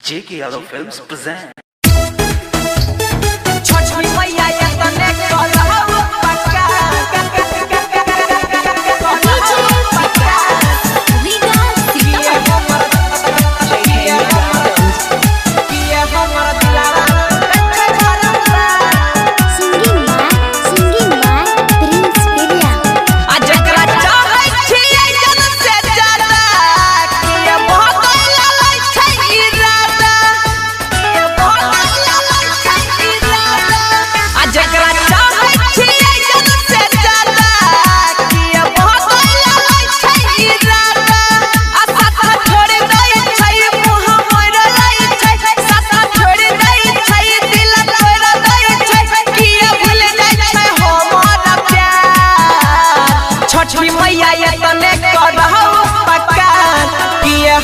JK Yadav Films present.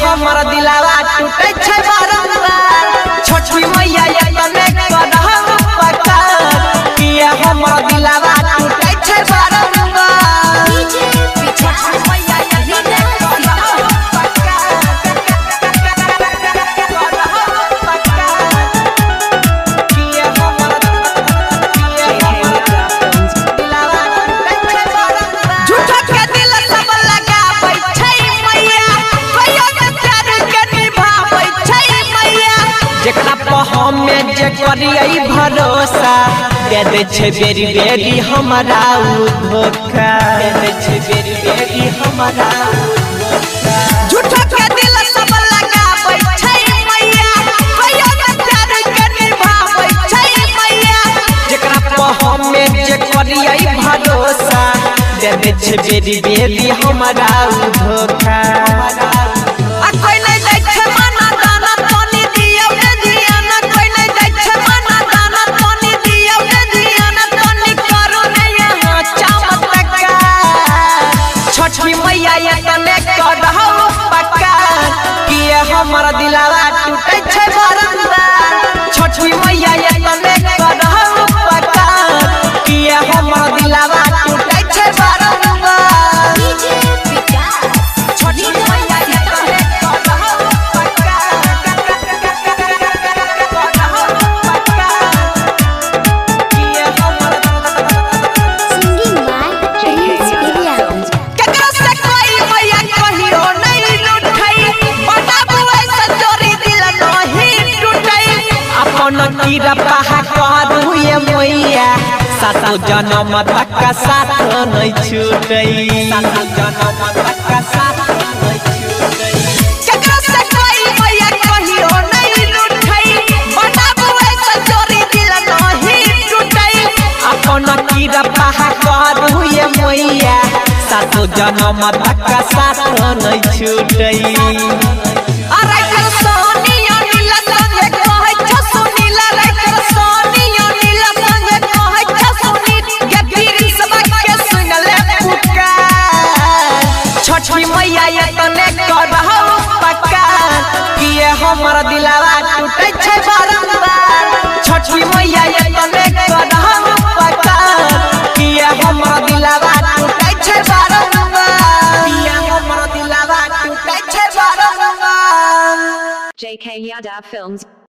हमारा दिलावा टूटे छै बारंबार छोटकी मैया ये तने करहु पकार किए हमारा दिलावा टूटे छै बारंबार डीजे पीछा मैया ये तने करहु पकार किए हमारा दिलावा टूटे छै बारंबार झूठा के दिल सब लगाबै छै मैया जेकरा पर हमें जे करियै भरोसा दे दे छै बेरी बेरी हमरा धोखा दे दे छै बेरी बेरी हमरा धोखा झूठा के दिल सब लगाबै छै मैया भैया के प्यार के निभाबै छै मैया जेकरा पर हमें जे करियै भरोसा दे दे छै बेरी बेरी हमरा धोखा हमारा दिलावा टूटे छै बारंबार छोटकी मैया ये तने करहु पकार किए हमारा दिलावा टूटे छै बारंबार डीजे पिका छोटकी मैया ये तने करहु पकार किए हमारा सिंगिंग बाय JK ककरा से कोई मैया कहियो नहीं लुठई कीरा पहा करू ये मैया सातो जन्म तक का साथ नहीं छूटई सातो जन्म तक का साथ नहीं छूटई ककरा से कोई मैया कहियो नहीं लुठई बनाबो ऐसा चोरी दिल नहीं टूटई अपन कीरा पहा करू ये मैया सातो जन्म तक का साथ नहीं छूटई छोटकी मैया ये तने करहु पकार किए हमारा दिलावा टूटे छै बारंबार छोटकी मैया ये तने करहु पकार किए हमारा दिलावा टूटे छै बारंबार किए हमारा दिलावा टूटे छै बारंबार JK Yadav Films